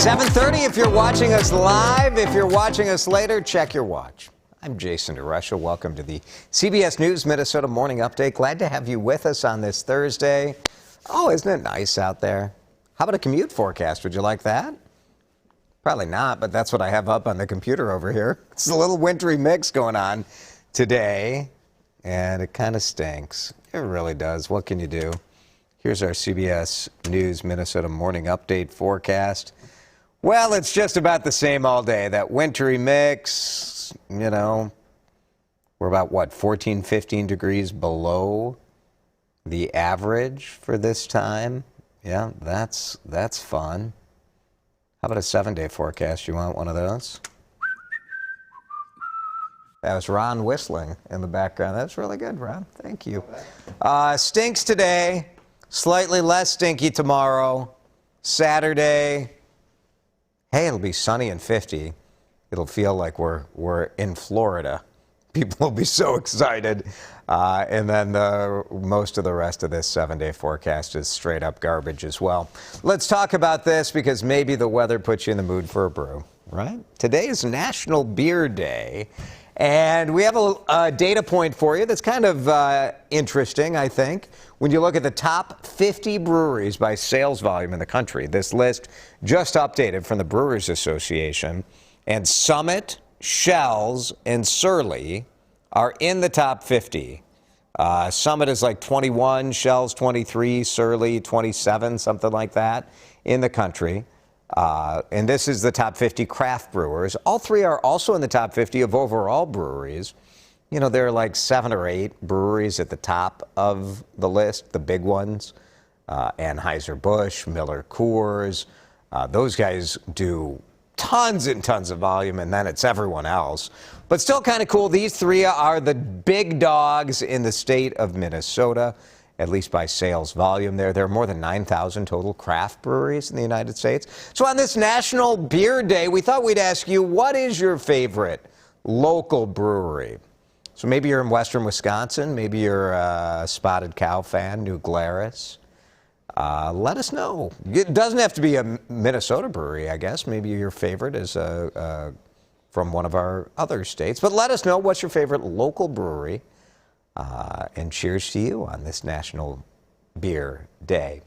7:30 if you're watching us live. If you're watching us later, check your watch. I'm Jason DeRusha. Welcome to the CBS News Minnesota Morning Update. Glad to have you with us on this Thursday. Oh, isn't it nice out there? How about a commute forecast? Would you like that? Probably not, but that's what I have up on the computer over here. It's a little wintry mix going on today, and it kind of stinks. It really does. What can you do? Here's our CBS News Minnesota Morning Update forecast. Well, it's just about the same all day. That wintry mix, you know, we're about, 14, 15 degrees below the average for this time. Yeah, that's fun. How about a 7-day forecast? You want one of those? That was Ron whistling in the background. That's really good, Ron. Thank you. Stinks today, slightly less stinky tomorrow. Saturday, hey, it'll be sunny and 50. It'll feel like we're in Florida. People will be so excited. And then most of the rest of this 7-day forecast is straight up garbage as well. Let's talk about this because maybe the weather puts you in the mood for a brew, right? Today is National Beer Day. And we have a data point for you that's kind of interesting, I think. When you look at the top 50 breweries by sales volume in the country, this list just updated from the Brewers Association, and Summit, Shell's, and Surly are in the top 50. Summit is like 21, Shell's 23, Surly 27, something like that in the country. And this is the top 50 craft brewers. All three are also in the top 50 of overall breweries. You know, there are like 7 or 8 breweries at the top of the list, the big ones. Anheuser-Busch, Miller Coors. Those guys do tons and tons of volume, and then it's everyone else. But still kind of cool. These three are the big dogs in the state of Minnesota, at least by sales volume there. There are more than 9,000 total craft breweries in the United States. So on this National Beer Day, we thought we'd ask you, what is your favorite local brewery? So maybe you're in western Wisconsin. Maybe you're a Spotted Cow fan, New Glarus. Let us know. It doesn't have to be a Minnesota brewery, I guess. Maybe your favorite is from one of our other states. But let us know what's your favorite local brewery. And cheers to you on this National Beer Day.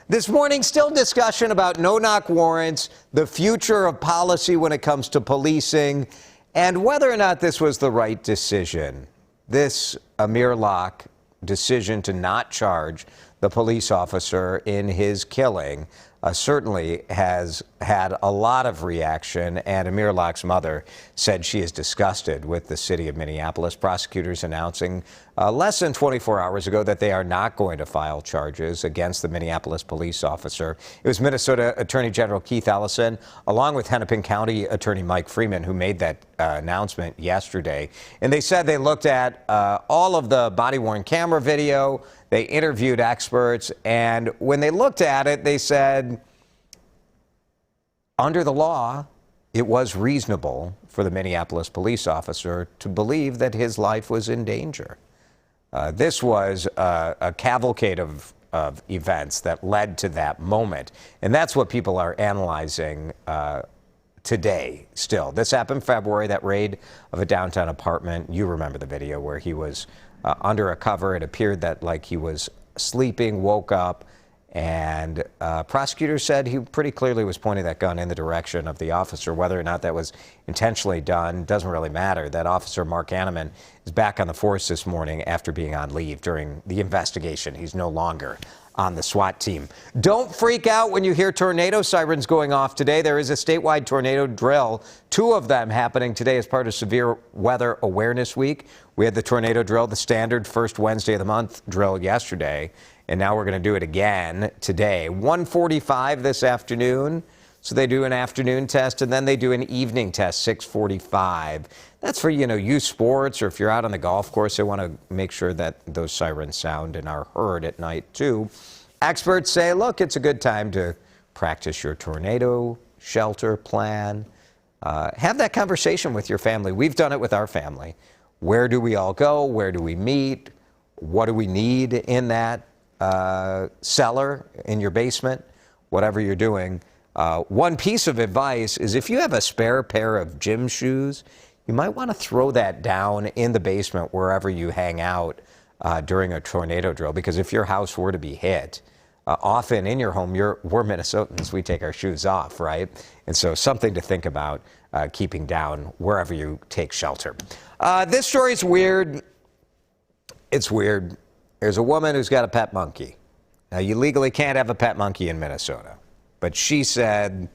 This morning, still discussion about no-knock warrants, the future of policy when it comes to policing, and whether or not this was the right decision. This Amir Locke decision to not charge the police officer in his killing certainly has had a lot of reaction, and Amir Locke's mother said she is disgusted with the city of Minneapolis. Prosecutors announcing less than 24 hours ago that they are not going to file charges against the Minneapolis police officer. It was Minnesota Attorney General Keith Ellison, along with Hennepin County Attorney Mike Freeman, who made that announcement yesterday. And they said they looked at all of the body-worn camera video. They interviewed experts, and when they looked at it, they said, under the law, it was reasonable for the Minneapolis police officer to believe that his life was in danger. This was a cavalcade of events that led to that moment, and that's what people are analyzing today still. This happened in February, that raid of a downtown apartment. You remember the video where he was under a cover. It appeared that like he was sleeping, woke up, and prosecutors said he pretty clearly was pointing that gun in the direction of the officer. Whether or not that was intentionally done doesn't really matter. That officer, Mark Hanneman, is back on the force this morning after being on leave during the investigation. He's no longer on the SWAT team. Don't freak out when you hear tornado sirens going off today. There is a statewide tornado drill, 2 of them happening today as part of Severe Weather Awareness Week. We had the tornado drill, the standard first Wednesday of the month drill yesterday, and now we're going to do it again today. 1:45 this afternoon. So they do an afternoon test, and then they do an evening test, 6:45. That's for, youth sports, or if you're out on the golf course, they want to make sure that those sirens sound and are heard at night, too. Experts say, look, it's a good time to practice your tornado shelter plan. Have that conversation with your family. We've done it with our family. Where do we all go? Where do we meet? What do we need in that cellar, in your basement? Whatever you're doing, One piece of advice is if you have a spare pair of gym shoes, you might want to throw that down in the basement wherever you hang out during a tornado drill, because if your house were to be hit, often in your home, we're Minnesotans, we take our shoes off, right? And so something to think about keeping down wherever you take shelter. This story's weird. It's weird. There's a woman who's got a pet monkey. Now, you legally can't have a pet monkey in Minnesota, but she said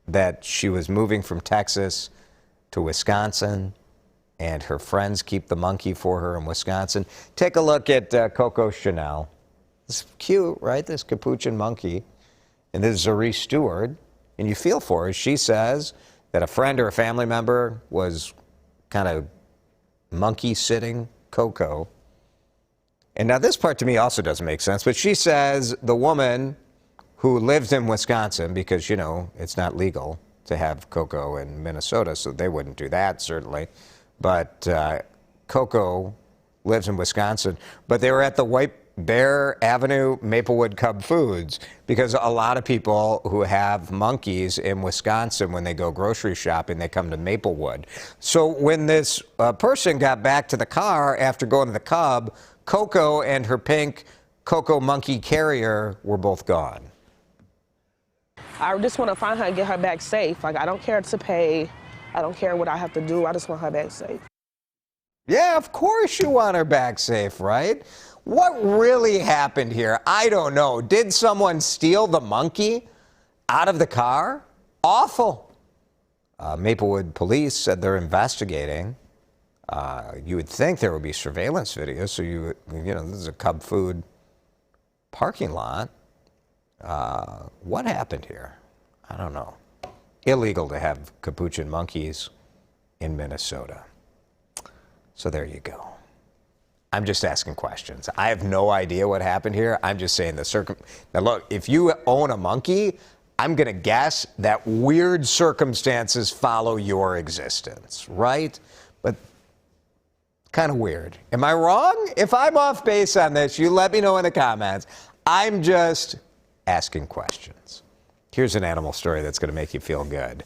that she was moving from Texas to Wisconsin, and her friends keep the monkey for her in Wisconsin. Take a look at Coco Chanel. It's cute, right? This capuchin monkey. And this is Zarice Stewart. And you feel for her. She says that a friend or a family member was kind of monkey sitting Coco. And now this part to me also doesn't make sense, but she says the woman who lives in Wisconsin, because, you know, it's not legal to have Coco in Minnesota, so they wouldn't do that, certainly. But Coco lives in Wisconsin. But they were at the White Bear Avenue Maplewood Cub Foods, because a lot of people who have monkeys in Wisconsin, when they go grocery shopping, they come to Maplewood. So when this person got back to the car after going to the Cub, Coco and her pink Coco monkey carrier were both gone. I just want to find her and get her back safe. Like, I don't care to pay. I don't care what I have to do. I just want her back safe. Yeah, of course you want her back safe, right? What really happened here? I don't know. Did someone steal the monkey out of the car? Awful. Maplewood police said they're investigating. You would think there would be surveillance video, so you know, this is a Cub Food parking lot. What happened here? I don't know. Illegal to have capuchin monkeys in Minnesota. So there you go. I'm just asking questions. I have no idea what happened here. I'm just saying Now look, if you own a monkey, I'm going to guess that weird circumstances follow your existence, right? But kind of weird. Am I wrong? If I'm off base on this, you let me know in the comments. I'm just asking questions. Here's an animal story that's going to make you feel good.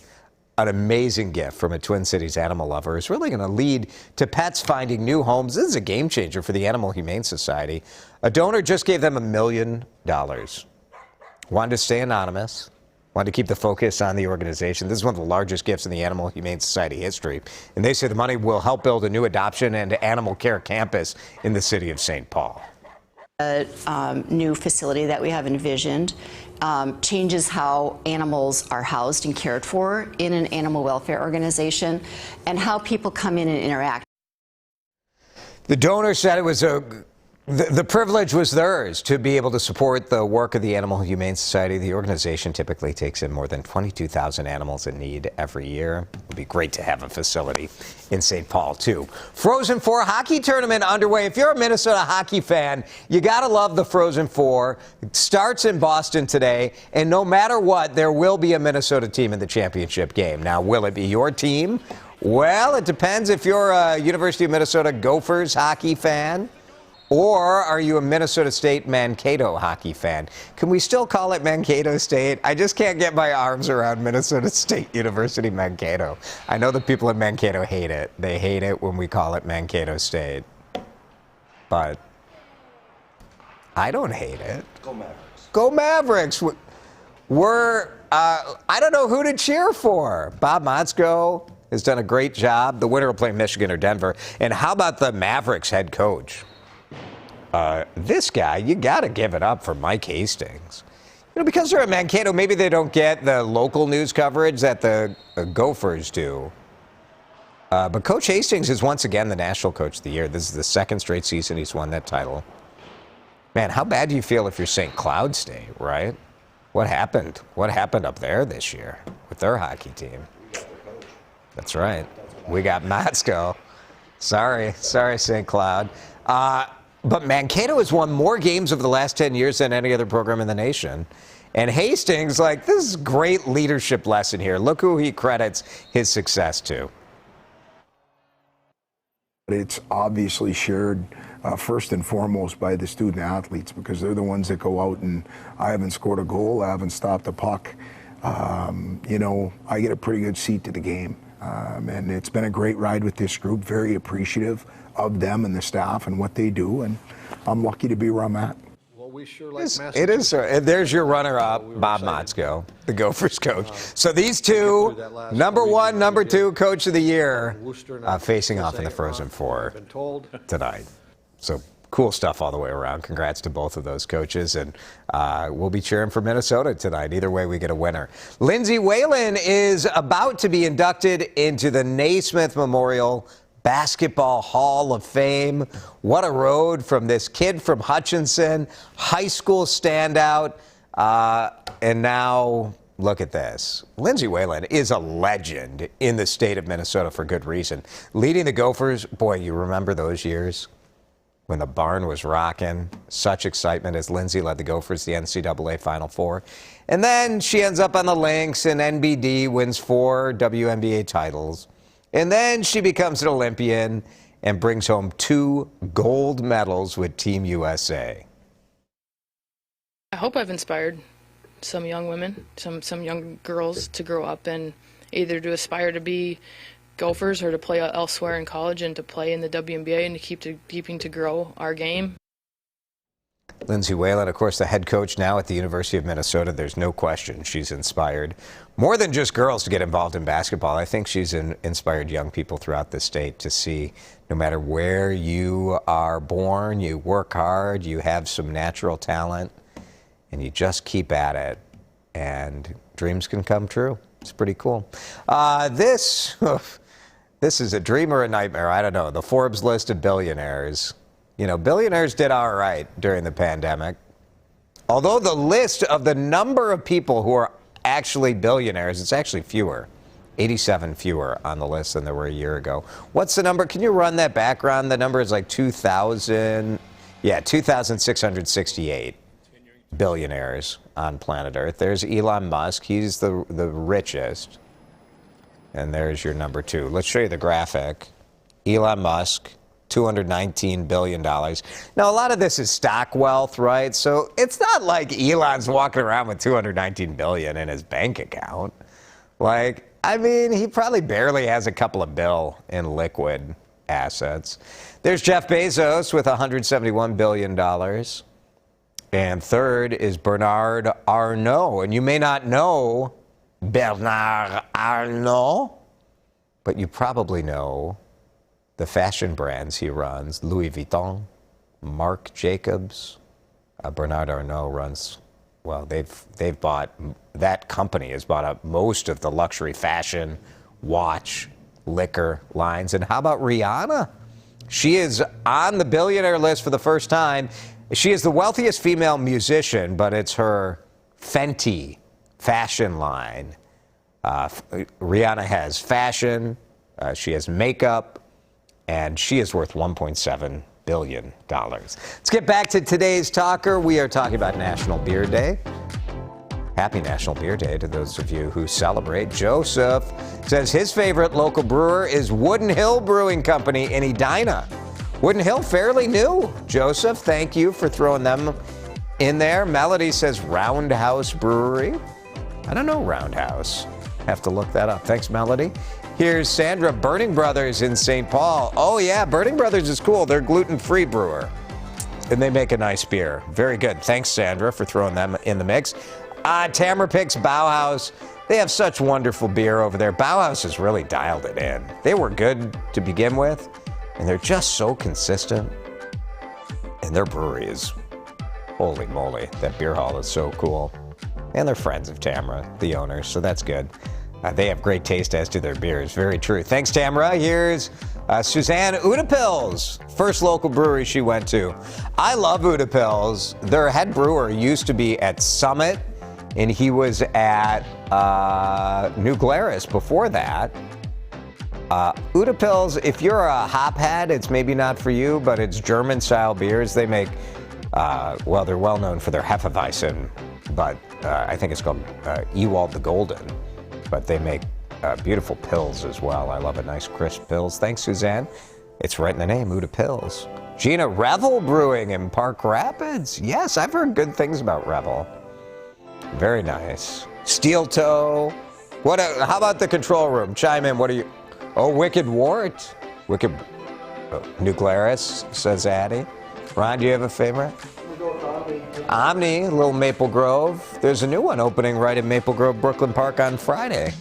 An amazing gift from a Twin Cities animal lover is really going to lead to pets finding new homes. This is a game changer for the Animal Humane Society. A donor just gave them $1 million. Wanted to stay anonymous. Wanted to keep the focus on the organization. This is one of the largest gifts in the Animal Humane Society history. And they say the money will help build a new adoption and animal care campus in the city of St. Paul. A new facility that we have envisioned changes how animals are housed and cared for in an animal welfare organization and how people come in and interact. The donor said it was the privilege was theirs to be able to support the work of the Animal Humane Society. The organization typically takes in more than 22,000 animals in need every year. It would be great to have a facility in St. Paul, too. Frozen Four hockey tournament underway. If you're a Minnesota hockey fan, you got to love the Frozen Four. It starts in Boston today, and no matter what, there will be a Minnesota team in the championship game. Now, will it be your team? Well, it depends if you're a University of Minnesota Gophers hockey fan. Or are you a Minnesota State Mankato hockey fan? Can we still call it Mankato State? I just can't get my arms around Minnesota State University Mankato. I know the people in Mankato hate it. They hate it when we call it Mankato State. But I don't hate it. Go Mavericks. Go Mavericks. I don't know who to cheer for. Bob Motzko has done a great job. The winner will play Michigan or Denver. And how about the Mavericks head coach? This guy, you got to give it up for Mike Hastings. You know, because they're in Mankato, maybe they don't get the local news coverage that the Gophers do. But Coach Hastings is once again the National Coach of the Year. This is the second straight season he's won that title. Man, how bad do you feel if you're St. Cloud State, right? What happened? What happened up there this year with their hockey team? That's right. We got Motzko. Sorry, St. Cloud. But Mankato has won more games over the last 10 years than any other program in the nation. And Hastings, like, this is a great leadership lesson here. Look who he credits his success to. It's obviously shared first and foremost by the student athletes, because they're the ones that go out and I haven't scored a goal, I haven't stopped a puck. you know, I get a pretty good seat to the game. And it's been a great ride with this group, very appreciative of them and the staff and what they do, and I'm lucky to be where I'm at. Well, we sure like It is. And there's your runner-up, Bob Motzko, the Gophers coach. So these two, number one, number two coach of the year, facing off in the Frozen Four tonight. So cool stuff all the way around. Congrats to both of those coaches, and we'll be cheering for Minnesota tonight. Either way, we get a winner. Lindsay Whalen is about to be inducted into the Naismith Memorial Basketball Hall of Fame. What a road from this kid from Hutchinson, high school standout, and now look at this. Lindsay Whalen is a legend in the state of Minnesota for good reason. Leading the Gophers, boy, you remember those years when the barn was rocking. Such excitement as Lindsay led the Gophers to the NCAA Final Four. And then she ends up on the Lynx, and NBD wins 4 WNBA titles. And then she becomes an Olympian and brings home 2 gold medals with Team USA. I hope I've inspired some young women, some young girls to grow up and either to aspire to be Gophers or to play elsewhere in college and to play in the WNBA and to keeping to grow our game. Lindsay Whalen, of course, the head coach now at the University of Minnesota. There's no question she's inspired more than just girls to get involved in basketball. I think she's inspired young people throughout the state to see no matter where you are born, you work hard, you have some natural talent, and you just keep at it, and dreams can come true. It's pretty cool. This is a dream or a nightmare. I don't know. The Forbes list of billionaires. You know, billionaires did all right during the pandemic. Although the list of the number of people who are actually billionaires, it's actually fewer. 87 fewer on the list than there were a year ago. What's the number? Can you run that background? The number is like 2,000. Yeah, 2,668 billionaires on planet Earth. There's Elon Musk. He's the richest. And there's your number 2. Let's show you the graphic. Elon Musk, $219 billion. Now, a lot of this is stock wealth, right? So it's not like Elon's walking around with $219 billion in his bank account. Like, I mean, he probably barely has a couple of bill in liquid assets. There's Jeff Bezos with $171 billion. And third is Bernard Arnault. And you may not know Bernard Arnault, but you probably know the fashion brands he runs: Louis Vuitton, Marc Jacobs. Bernard Arnault runs, well, they've bought, that company has bought up most of the luxury fashion, watch, liquor lines. And how about Rihanna? She is on the billionaire list for the first time. She is the wealthiest female musician, but it's her Fenty fashion line. Rihanna has fashion, she has makeup, and she is worth $1.7 billion. Let's get back to today's talker. We are talking about National Beer Day. Happy National Beer Day to those of you who celebrate. Joseph says his favorite local brewer is Wooden Hill Brewing Company in Edina. Wooden Hill, fairly new. Joseph, thank you for throwing them in there. Melody says Roundhouse Brewery. I don't know Roundhouse. Have to look that up. Thanks, Melody. Here's Sandra, Burning Brothers in St. Paul. Oh, yeah, Burning Brothers is cool. They're gluten-free brewer, and they make a nice beer. Very good. Thanks, Sandra, for throwing them in the mix. Tamara picks Bauhaus. They have such wonderful beer over there. Bauhaus has really dialed it in. They were good to begin with, and they're just so consistent. And their brewery is, holy moly, that beer hall is so cool. And they're friends of Tamara, the owners, so that's good. They have great taste, as do their beers. Very true. Thanks, Tamara. Here's Suzanne Udapils, first local brewery she went to. I love Udapils. Their head brewer used to be at Summit, and he was at New Glarus before that. Udapils, if you're a hophead, it's maybe not for you, but it's German-style beers. They make, well, they're well known for their Hefeweizen, but I think it's called Ewald the Golden. But they make beautiful pills as well. I love a nice crisp pills. Thanks, Suzanne. It's right in the name, Udapils. Gina, Revel Brewing in Park Rapids. Yes, I've heard good things about Revel. Very nice. Steel Toe. How about the control room? Chime in. What are you? Oh, Wicked Wart. Wicked Nuclearis, says Addie. Ron, do you have a favorite? Omni, Little Maple Grove. There's a new one opening right in Maple Grove, Brooklyn Park on Friday.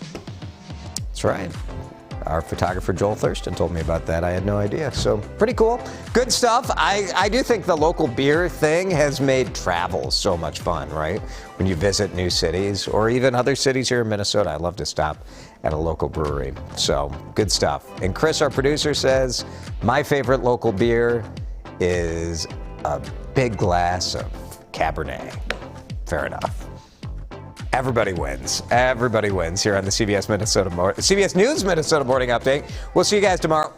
That's right. Our photographer Joel Thurston told me about that. I had no idea. So pretty cool. Good stuff. I do think the local beer thing has made travel so much fun, right? When you visit new cities or even other cities here in Minnesota, I love to stop at a local brewery. So good stuff. And Chris, our producer, says, my favorite local beer is a big glass of Cabernet. Fair enough. Everybody wins. Everybody wins here on the CBS News Minnesota Morning Update. We'll see you guys tomorrow.